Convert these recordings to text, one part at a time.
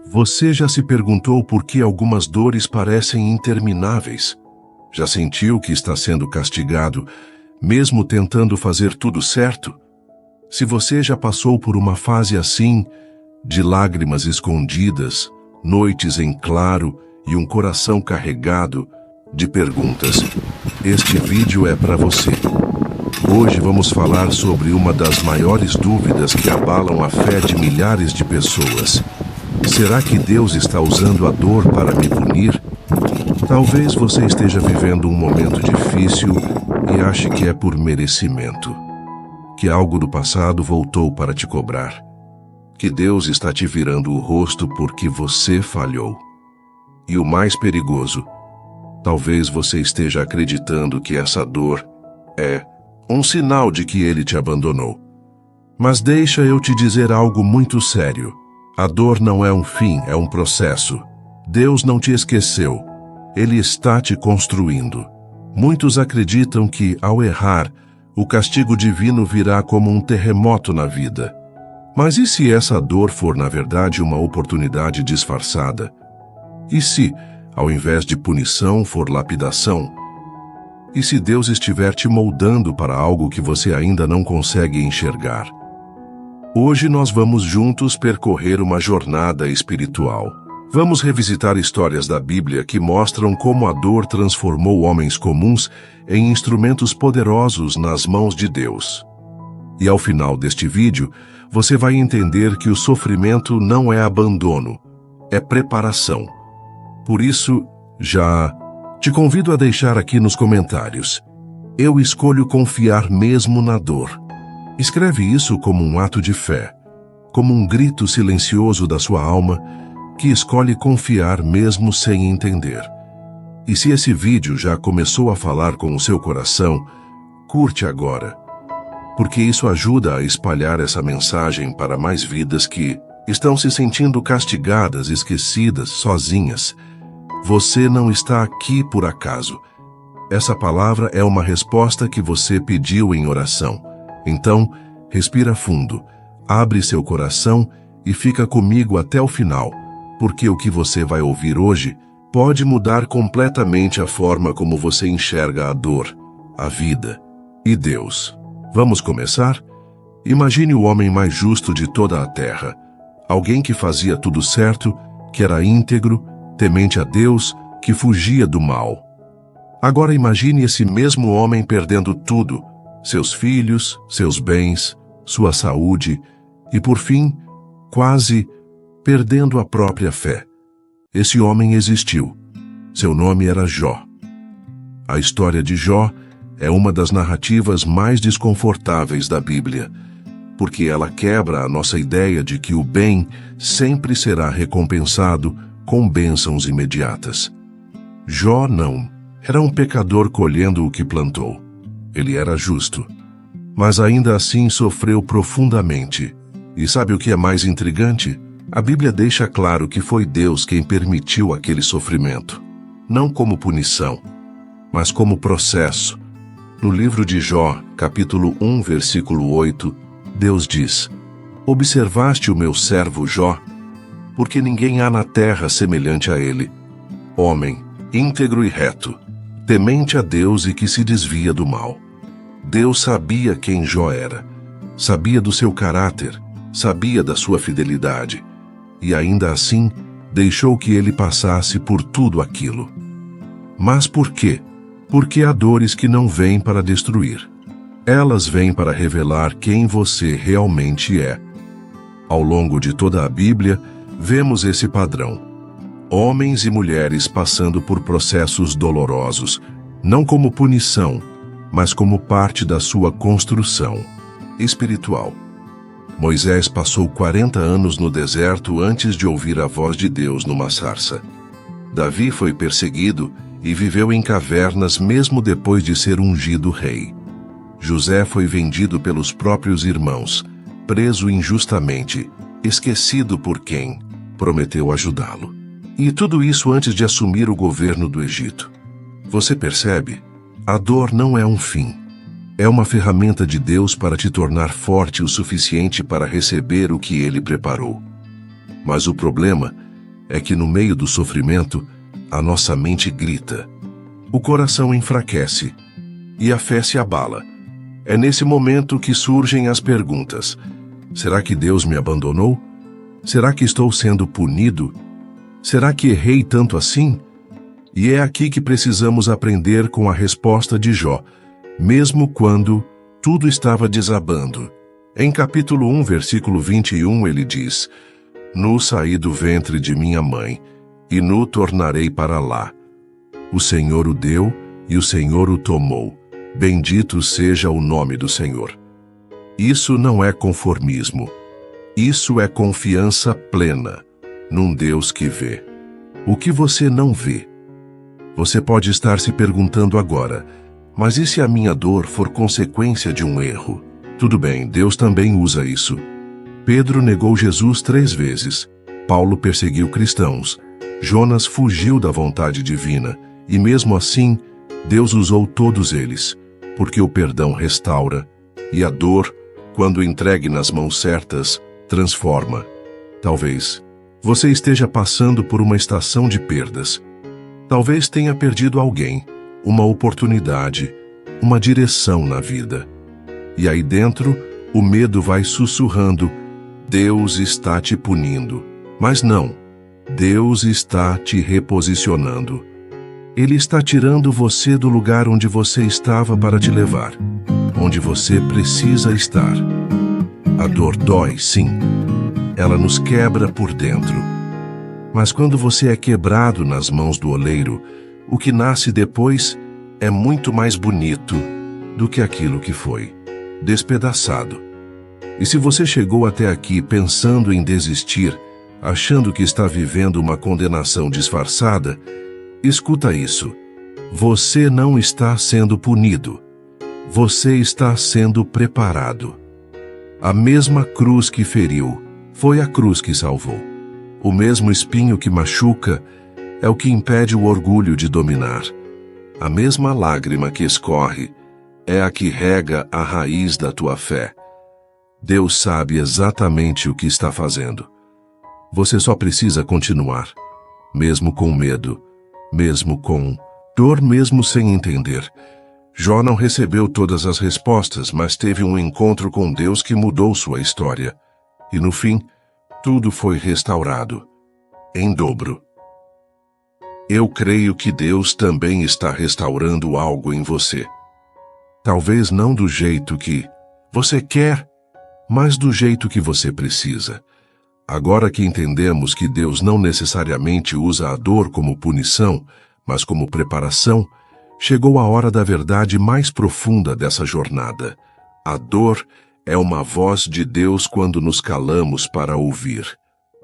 Você já se perguntou por que algumas dores parecem intermináveis? Já sentiu que está sendo castigado, mesmo tentando fazer tudo certo? Se você já passou por uma fase assim, de lágrimas escondidas, noites em claro e um coração carregado de perguntas, este vídeo é para você. Hoje vamos falar sobre uma das maiores dúvidas que abalam a fé de milhares de pessoas. Será que Deus está usando a dor para me punir? Talvez você esteja vivendo um momento difícil e ache que é por merecimento. Que algo do passado voltou para te cobrar. Que Deus está te virando o rosto porque você falhou. E o mais perigoso, talvez você esteja acreditando que essa dor é um sinal de que Ele te abandonou. Mas deixa eu te dizer algo muito sério. A dor não é um fim, é um processo. Deus não te esqueceu. Ele está te construindo. Muitos acreditam que, ao errar, o castigo divino virá como um terremoto na vida. Mas e se essa dor for, na verdade, uma oportunidade disfarçada? E se, ao invés de punição, for lapidação? E se Deus estiver te moldando para algo que você ainda não consegue enxergar? Hoje nós vamos juntos percorrer uma jornada espiritual. Vamos revisitar histórias da Bíblia que mostram como a dor transformou homens comuns em instrumentos poderosos nas mãos de Deus. E ao final deste vídeo, você vai entender que o sofrimento não é abandono, é preparação. Por isso, já te convido a deixar aqui nos comentários: eu escolho confiar mesmo na dor. Escreve isso como um ato de fé, como um grito silencioso da sua alma que escolhe confiar mesmo sem entender. E se esse vídeo já começou a falar com o seu coração, curte agora, porque isso ajuda a espalhar essa mensagem para mais vidas que estão se sentindo castigadas, esquecidas, sozinhas. Você não está aqui por acaso. Essa palavra é uma resposta que você pediu em oração. Então, respira fundo, abre seu coração e fica comigo até o final, porque o que você vai ouvir hoje pode mudar completamente a forma como você enxerga a dor, a vida e Deus. Vamos começar? Imagine o homem mais justo de toda a terra, alguém que fazia tudo certo, que era íntegro, temente a Deus, que fugia do mal. Agora imagine esse mesmo homem perdendo tudo: seus filhos, seus bens, sua saúde e, por fim, quase perdendo a própria fé. Esse homem existiu. Seu nome era Jó. A história de Jó é uma das narrativas mais desconfortáveis da Bíblia, porque ela quebra a nossa ideia de que o bem sempre será recompensado com bênçãos imediatas. Jó não. Era um pecador colhendo o que plantou. Ele era justo, mas ainda assim sofreu profundamente. E sabe o que é mais intrigante? A Bíblia deixa claro que foi Deus quem permitiu aquele sofrimento. Não como punição, mas como processo. No livro de Jó, capítulo 1, versículo 8, Deus diz: "Observaste o meu servo Jó, porque ninguém há na terra semelhante a ele. Homem, íntegro e reto, temente a Deus e que se desvia do mal." Deus sabia quem Jó era, sabia do seu caráter, sabia da sua fidelidade, e ainda assim deixou que ele passasse por tudo aquilo. Mas por quê? Porque há dores que não vêm para destruir. Elas vêm para revelar quem você realmente é. Ao longo de toda a Bíblia, vemos esse padrão. Homens e mulheres passando por processos dolorosos, não como punição, mas como parte da sua construção espiritual. Moisés passou 40 anos no deserto antes de ouvir a voz de Deus numa sarça. Davi foi perseguido e viveu em cavernas mesmo depois de ser ungido rei. José foi vendido pelos próprios irmãos, preso injustamente, esquecido por quem prometeu ajudá-lo. E tudo isso antes de assumir o governo do Egito. Você percebe? A dor não é um fim. É uma ferramenta de Deus para te tornar forte o suficiente para receber o que Ele preparou. Mas o problema é que no meio do sofrimento, a nossa mente grita, o coração enfraquece e a fé se abala. É nesse momento que surgem as perguntas: será que Deus me abandonou? Será que estou sendo punido? Será que errei tanto assim? E é aqui que precisamos aprender com a resposta de Jó, mesmo quando tudo estava desabando. Em capítulo 1, versículo 21, ele diz: Nu saí do ventre de minha mãe, e nu tornarei para lá. O Senhor o deu, e o Senhor o tomou. Bendito seja o nome do Senhor. Isso não é conformismo. Isso é confiança plena num Deus que vê. O que você não vê? Você pode estar se perguntando agora, mas e se a minha dor for consequência de um erro? Tudo bem, Deus também usa isso. Pedro negou Jesus 3 vezes. Paulo perseguiu cristãos. Jonas fugiu da vontade divina. E mesmo assim, Deus usou todos eles, porque o perdão restaura, e a dor, quando entregue nas mãos certas, transforma. Talvez você esteja passando por uma estação de perdas. Talvez tenha perdido alguém, uma oportunidade, uma direção na vida. E aí dentro, o medo vai sussurrando: Deus está te punindo. Mas não, Deus está te reposicionando. Ele está tirando você do lugar onde você estava para te levar, onde você precisa estar. A dor dói, sim. Ela nos quebra por dentro. Mas quando você é quebrado nas mãos do oleiro, o que nasce depois é muito mais bonito do que aquilo que foi despedaçado. E se você chegou até aqui pensando em desistir, achando que está vivendo uma condenação disfarçada, escuta isso. Você não está sendo punido. Você está sendo preparado. A mesma cruz que feriu foi a cruz que salvou. O mesmo espinho que machuca é o que impede o orgulho de dominar. A mesma lágrima que escorre é a que rega a raiz da tua fé. Deus sabe exatamente o que está fazendo. Você só precisa continuar, mesmo com medo, mesmo com dor, mesmo sem entender. Jó não recebeu todas as respostas, mas teve um encontro com Deus que mudou sua história. E no fim, tudo foi restaurado, em dobro. Eu creio que Deus também está restaurando algo em você. Talvez não do jeito que você quer, mas do jeito que você precisa. Agora que entendemos que Deus não necessariamente usa a dor como punição, mas como preparação, chegou a hora da verdade mais profunda dessa jornada. A dor é uma voz de Deus quando nos calamos para ouvir.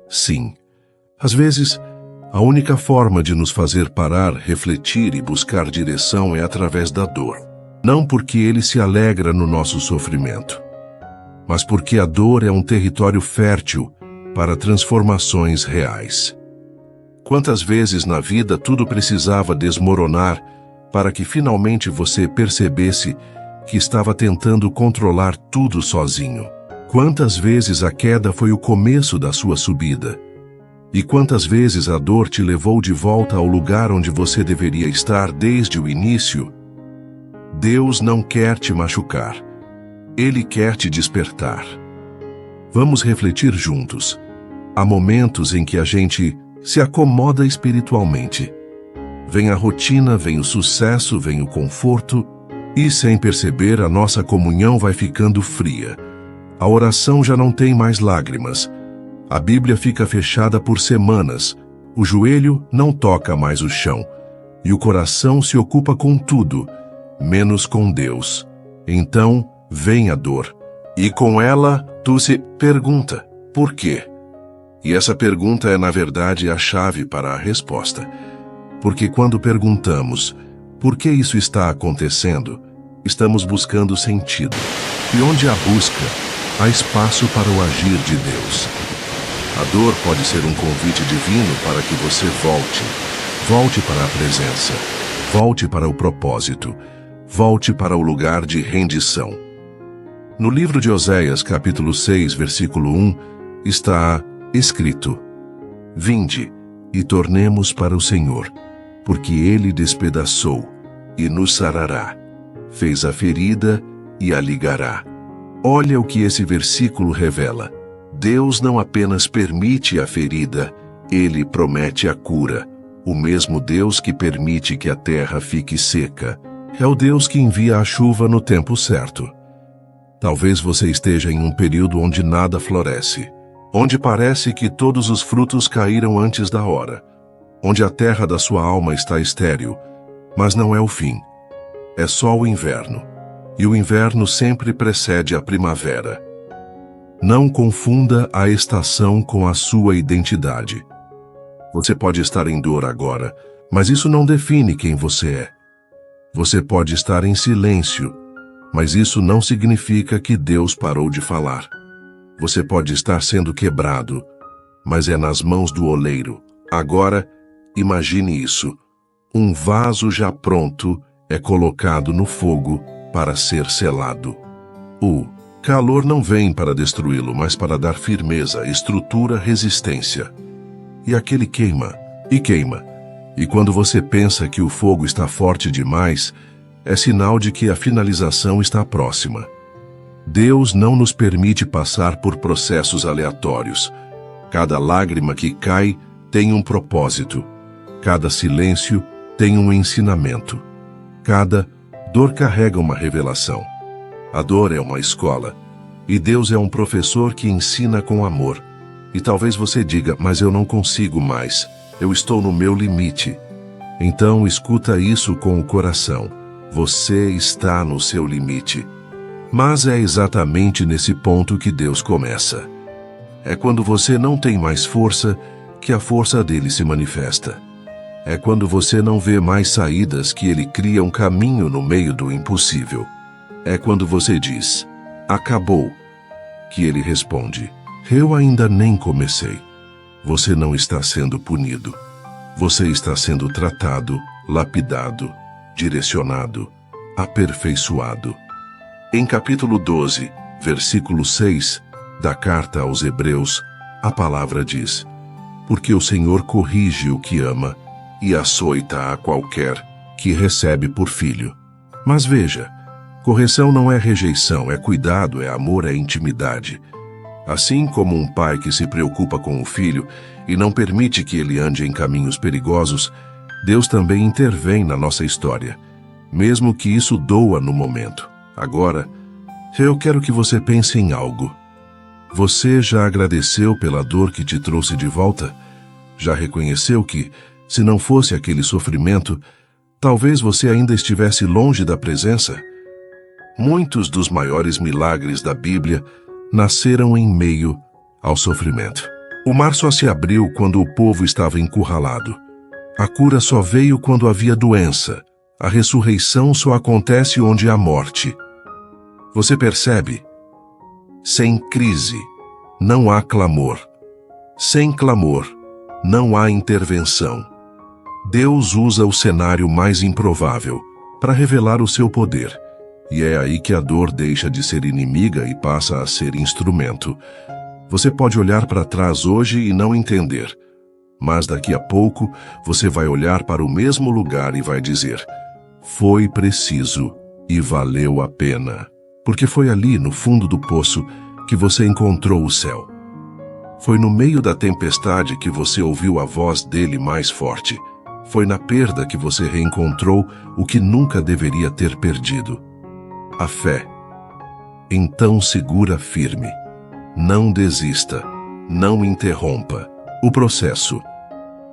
Sim, às vezes, a única forma de nos fazer parar, refletir e buscar direção é através da dor. Não porque Ele se alegra no nosso sofrimento, mas porque a dor é um território fértil para transformações reais. Quantas vezes na vida tudo precisava desmoronar para que finalmente você percebesse que estava tentando controlar tudo sozinho? Quantas vezes a queda foi o começo da sua subida? E quantas vezes a dor te levou de volta ao lugar onde você deveria estar desde o início? Deus não quer te machucar. Ele quer te despertar. Vamos refletir juntos. Há momentos em que a gente se acomoda espiritualmente. Vem a rotina, vem o sucesso, vem o conforto, e sem perceber a nossa comunhão vai ficando fria. A oração já não tem mais lágrimas. A Bíblia fica fechada por semanas. O joelho não toca mais o chão. E o coração se ocupa com tudo, menos com Deus. Então vem a dor. E com ela, tu se pergunta, por quê? E essa pergunta é, na verdade, a chave para a resposta. Porque quando perguntamos, por que isso está acontecendo, estamos buscando sentido. E onde há busca, há espaço para o agir de Deus. A dor pode ser um convite divino para que você volte. Volte para a presença. Volte para o propósito. Volte para o lugar de rendição. No livro de Oséias, capítulo 6, versículo 1, está escrito: Vinde, e tornemos para o Senhor, porque Ele despedaçou e nos sarará, fez a ferida e a ligará. Olha o que esse versículo revela. Deus não apenas permite a ferida, Ele promete a cura. O mesmo Deus que permite que a terra fique seca é o Deus que envia a chuva no tempo certo. Talvez você esteja em um período onde nada floresce, onde parece que todos os frutos caíram antes da hora, onde a terra da sua alma está estéril, mas não é o fim. É só o inverno, e o inverno sempre precede a primavera. Não confunda a estação com a sua identidade. Você pode estar em dor agora, mas isso não define quem você é. Você pode estar em silêncio, mas isso não significa que Deus parou de falar. Você pode estar sendo quebrado, mas é nas mãos do oleiro. Agora, imagine isso. Um vaso já pronto é colocado no fogo para ser selado. O calor não vem para destruí-lo, mas para dar firmeza, estrutura, resistência. E aquele queima, e queima. E quando você pensa que o fogo está forte demais, é sinal de que a finalização está próxima. Deus não nos permite passar por processos aleatórios. Cada lágrima que cai tem um propósito. Cada silêncio tem um ensinamento. Cada dor carrega uma revelação. A dor é uma escola. E Deus é um professor que ensina com amor. E talvez você diga, mas eu não consigo mais. Eu estou no meu limite. Então escuta isso com o coração. Você está no seu limite. Mas é exatamente nesse ponto que Deus começa. É quando você não tem mais força que a força dele se manifesta. É quando você não vê mais saídas que ele cria um caminho no meio do impossível. É quando você diz, acabou, que ele responde, eu ainda nem comecei. Você não está sendo punido. Você está sendo tratado, lapidado, direcionado, aperfeiçoado. Em capítulo 12, versículo 6, da carta aos Hebreus, a palavra diz, porque o Senhor corrige o que ama e açoita a qualquer que recebe por filho. Mas veja, correção não é rejeição, é cuidado, é amor, é intimidade. Assim como um pai que se preocupa com o filho e não permite que ele ande em caminhos perigosos, Deus também intervém na nossa história, mesmo que isso doa no momento. Agora, eu quero que você pense em algo. Você já agradeceu pela dor que te trouxe de volta? Já reconheceu que, se não fosse aquele sofrimento, talvez você ainda estivesse longe da presença? Muitos dos maiores milagres da Bíblia nasceram em meio ao sofrimento. O mar só se abriu quando o povo estava encurralado. A cura só veio quando havia doença. A ressurreição só acontece onde há morte. Você percebe? Sem crise, não há clamor. Sem clamor, não há intervenção. Deus usa o cenário mais improvável para revelar o seu poder. E é aí que a dor deixa de ser inimiga e passa a ser instrumento. Você pode olhar para trás hoje e não entender, mas daqui a pouco você vai olhar para o mesmo lugar e vai dizer, foi preciso e valeu a pena, porque foi ali no fundo do poço que você encontrou o céu. Foi no meio da tempestade que você ouviu a voz dele mais forte. Foi na perda que você reencontrou o que nunca deveria ter perdido. A fé. Então segura firme. Não desista. Não interrompa o processo.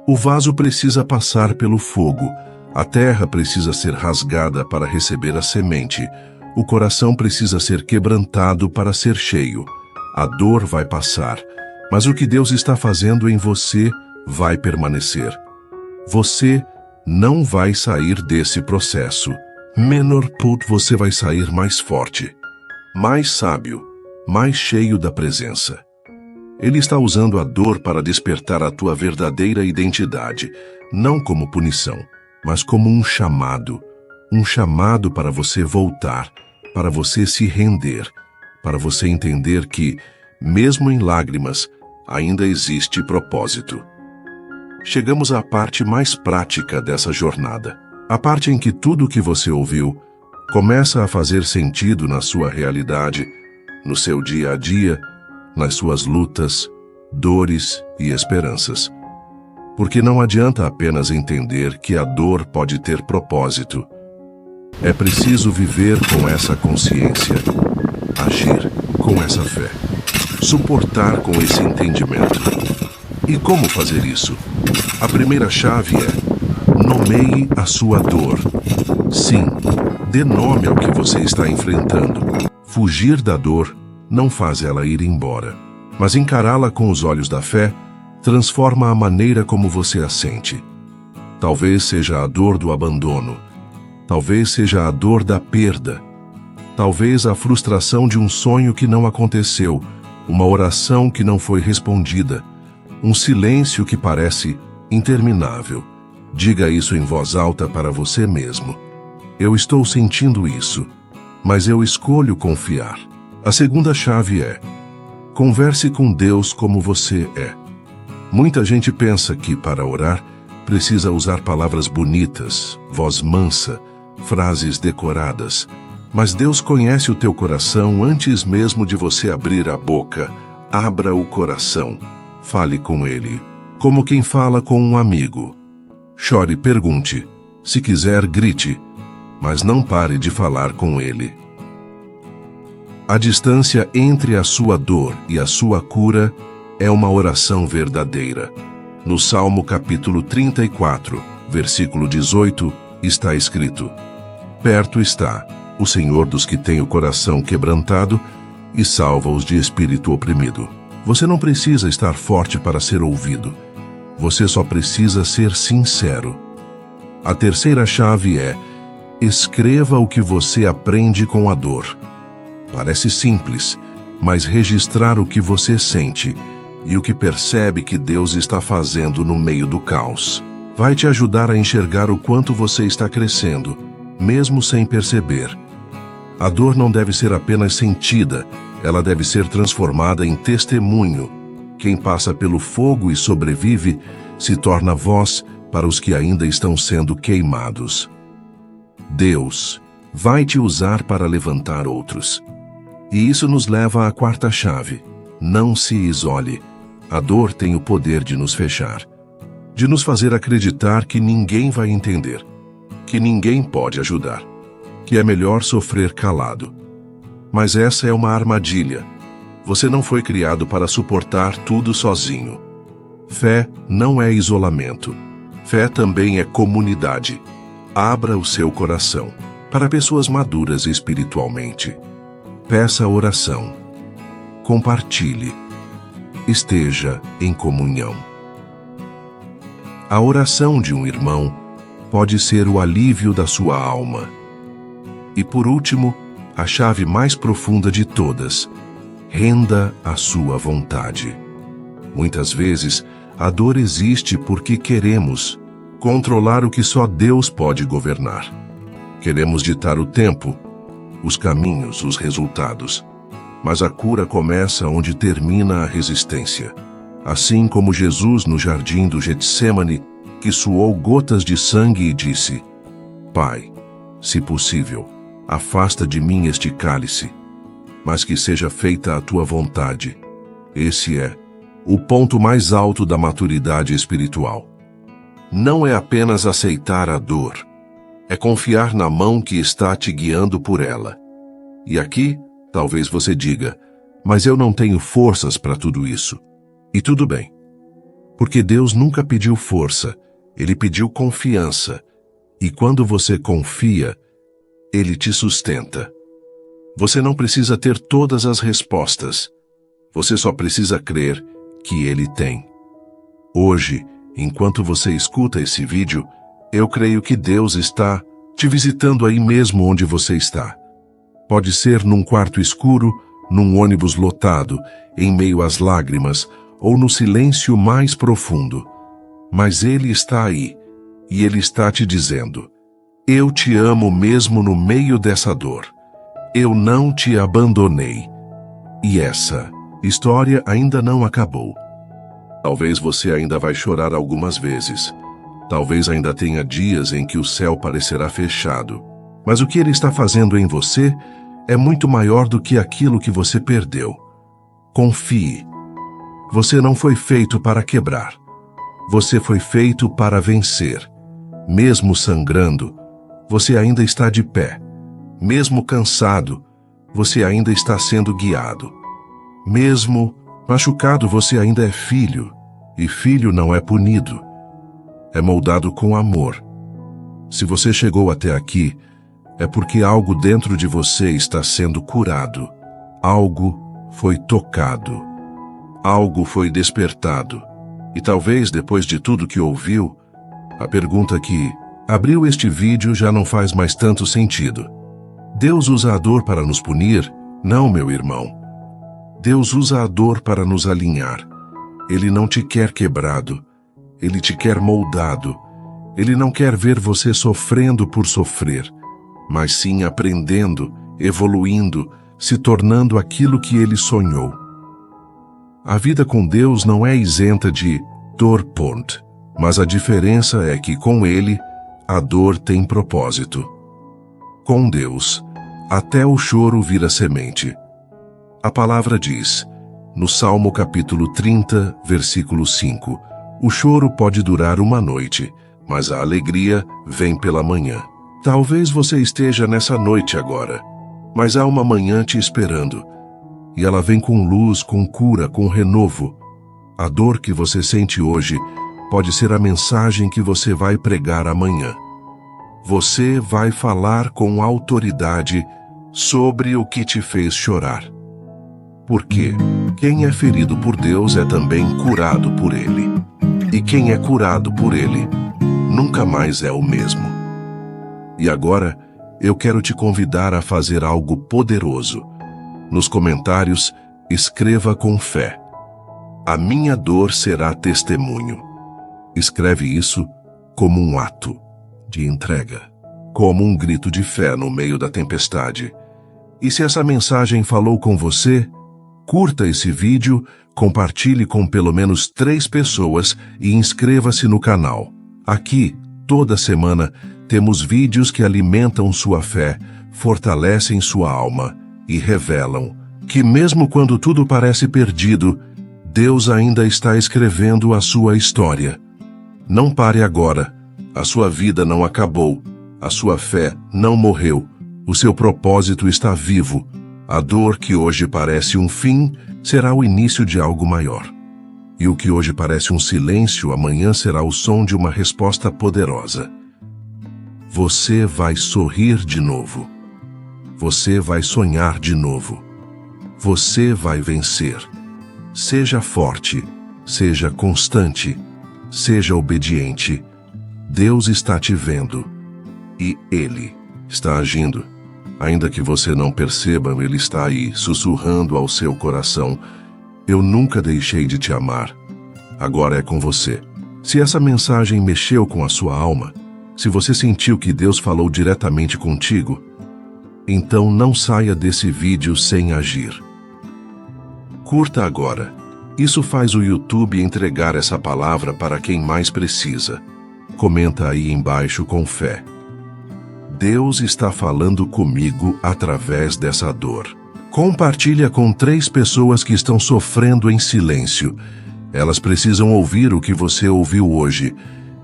O vaso precisa passar pelo fogo. A terra precisa ser rasgada para receber a semente. O coração precisa ser quebrantado para ser cheio. A dor vai passar, mas o que Deus está fazendo em você vai permanecer. Você não vai sair desse processo. Menor put, você vai sair mais forte, mais sábio, mais cheio da presença. Ele está usando a dor para despertar a tua verdadeira identidade, não como punição, mas como um chamado para você voltar, para você se render, para você entender que, mesmo em lágrimas, ainda existe propósito. chegamos à parte mais prática dessa jornada. A parte em que tudo o que você ouviu começa a fazer sentido na sua realidade, no seu dia a dia, nas suas lutas, dores e esperanças. Porque não adianta apenas entender que a dor pode ter propósito. É preciso viver com essa consciência, agir com essa fé, suportar com esse entendimento. E como fazer isso? A primeira chave é: nomeie a sua dor. Sim, dê nome ao que você está enfrentando. Fugir da dor não faz ela ir embora, mas encará-la com os olhos da fé transforma a maneira como você a sente. Talvez seja a dor do abandono, talvez seja a dor da perda, talvez a frustração de um sonho que não aconteceu, uma oração que não foi respondida, um silêncio que parece interminável. Diga isso em voz alta para você mesmo. Eu estou sentindo isso, mas eu escolho confiar. A segunda chave é: converse com Deus como você é. Muita gente pensa que, para orar, precisa usar palavras bonitas, voz mansa, frases decoradas. Mas Deus conhece o teu coração antes mesmo de você abrir a boca. Abra o coração. Fale com Ele, como quem fala com um amigo. Chore e pergunte. Se quiser, grite, mas não pare de falar com Ele. A distância entre a sua dor e a sua cura é uma oração verdadeira. No Salmo capítulo 34, versículo 18, está escrito: perto está o Senhor dos que têm o coração quebrantado e salva-os de espírito oprimido. Você não precisa estar forte para ser ouvido. Você só precisa ser sincero. A terceira chave é: escreva o que você aprende com a dor. Parece simples, mas registrar o que você sente e o que percebe que Deus está fazendo no meio do caos vai te ajudar a enxergar o quanto você está crescendo, mesmo sem perceber. A dor não deve ser apenas sentida, ela deve ser transformada em testemunho. Quem passa pelo fogo e sobrevive se torna voz para os que ainda estão sendo queimados. Deus vai te usar para levantar outros. E isso nos leva à quarta chave: não se isole. A dor tem o poder de nos fechar, de nos fazer acreditar que ninguém vai entender, que ninguém pode ajudar, que é melhor sofrer calado. Mas essa é uma armadilha. Você não foi criado para suportar tudo sozinho. Fé não é isolamento. Fé também é comunidade. Abra o seu coração para pessoas maduras espiritualmente. Peça oração. Compartilhe. Esteja em comunhão. A oração de um irmão pode ser o alívio da sua alma. E por último, a chave mais profunda de todas: renda a sua vontade. Muitas vezes, a dor existe porque queremos controlar o que só Deus pode governar. Queremos ditar o tempo, os caminhos, os resultados. Mas a cura começa onde termina a resistência. Assim como Jesus no jardim do Getsêmani, que suou gotas de sangue e disse: Pai, se possível, afasta de mim este cálice, mas que seja feita a tua vontade. Esse é o ponto mais alto da maturidade espiritual. Não é apenas aceitar a dor, é confiar na mão que está te guiando por ela. E aqui, talvez você diga: mas eu não tenho forças para tudo isso. E tudo bem, porque Deus nunca pediu força, Ele pediu confiança. E quando você confia, Ele te sustenta. Você não precisa ter todas as respostas. Você só precisa crer que Ele tem. Hoje, enquanto você escuta esse vídeo, eu creio que Deus está te visitando aí mesmo onde você está. Pode ser num quarto escuro, num ônibus lotado, em meio às lágrimas, ou no silêncio mais profundo. Mas Ele está aí, e Ele está te dizendo: eu te amo mesmo no meio dessa dor. Eu não te abandonei. E essa história ainda não acabou. Talvez você ainda vai chorar algumas vezes. Talvez ainda tenha dias em que o céu parecerá fechado. Mas o que Ele está fazendo em você é muito maior do que aquilo que você perdeu. Confie. Você não foi feito para quebrar. Você foi feito para vencer. Mesmo sangrando, você ainda está de pé. Mesmo cansado, você ainda está sendo guiado. Mesmo machucado, você ainda é filho, e filho não é punido. É moldado com amor. Se você chegou até aqui, é porque algo dentro de você está sendo curado. Algo foi tocado. Algo foi despertado. E talvez, depois de tudo que ouviu, a pergunta que abriu este vídeo já não faz mais tanto sentido. Deus usa a dor para nos punir? Não, meu irmão. Deus usa a dor para nos alinhar. Ele não te quer quebrado. Ele te quer moldado. Ele não quer ver você sofrendo por sofrer, mas sim aprendendo, evoluindo, se tornando aquilo que Ele sonhou. A vida com Deus não é isenta de dor, mas a diferença é que com Ele, a dor tem propósito. Com Deus, até o choro vira semente. A palavra diz, no Salmo capítulo 30, versículo 5, o choro pode durar uma noite, mas a alegria vem pela manhã. Talvez você esteja nessa noite agora, mas há uma manhã te esperando. E ela vem com luz, com cura, com renovo. A dor que você sente hoje pode ser a mensagem que você vai pregar amanhã. Você vai falar com autoridade sobre o que te fez chorar. Porque quem é ferido por Deus é também curado por Ele. E quem é curado por Ele nunca mais é o mesmo. E agora, eu quero te convidar a fazer algo poderoso. Nos comentários, escreva com fé. A minha dor será testemunho. Escreve isso como um ato de entrega, como um grito de fé no meio da tempestade. E se essa mensagem falou com você, curta esse vídeo, compartilhe com pelo menos 3 pessoas e inscreva-se no canal. Aqui, toda semana, temos vídeos que alimentam sua fé, fortalecem sua alma e revelam que mesmo quando tudo parece perdido, Deus ainda está escrevendo a sua história. Não pare agora. A sua vida não acabou. A sua fé não morreu. O seu propósito está vivo. A dor que hoje parece um fim será o início de algo maior. E o que hoje parece um silêncio, amanhã será o som de uma resposta poderosa. Você vai sorrir de novo. Você vai sonhar de novo. Você vai vencer. Seja forte, seja constante, seja obediente. Deus está te vendo e Ele está agindo. Ainda que você não perceba, Ele está aí, sussurrando ao seu coração. Eu nunca deixei de te amar. Agora é com você. Se essa mensagem mexeu com a sua alma, se você sentiu que Deus falou diretamente contigo, então não saia desse vídeo sem agir. Curta agora. Isso faz o YouTube entregar essa palavra para quem mais precisa. Comenta aí embaixo com fé. Deus está falando comigo através dessa dor. Compartilha com 3 pessoas que estão sofrendo em silêncio. Elas precisam ouvir o que você ouviu hoje.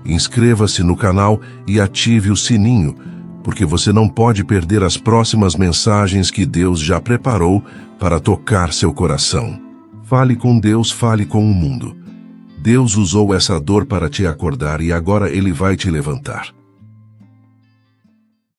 Inscreva-se no canal e ative o sininho, porque você não pode perder as próximas mensagens que Deus já preparou para tocar seu coração. Fale com Deus, fale com o mundo. Deus usou essa dor para te acordar e agora Ele vai te levantar.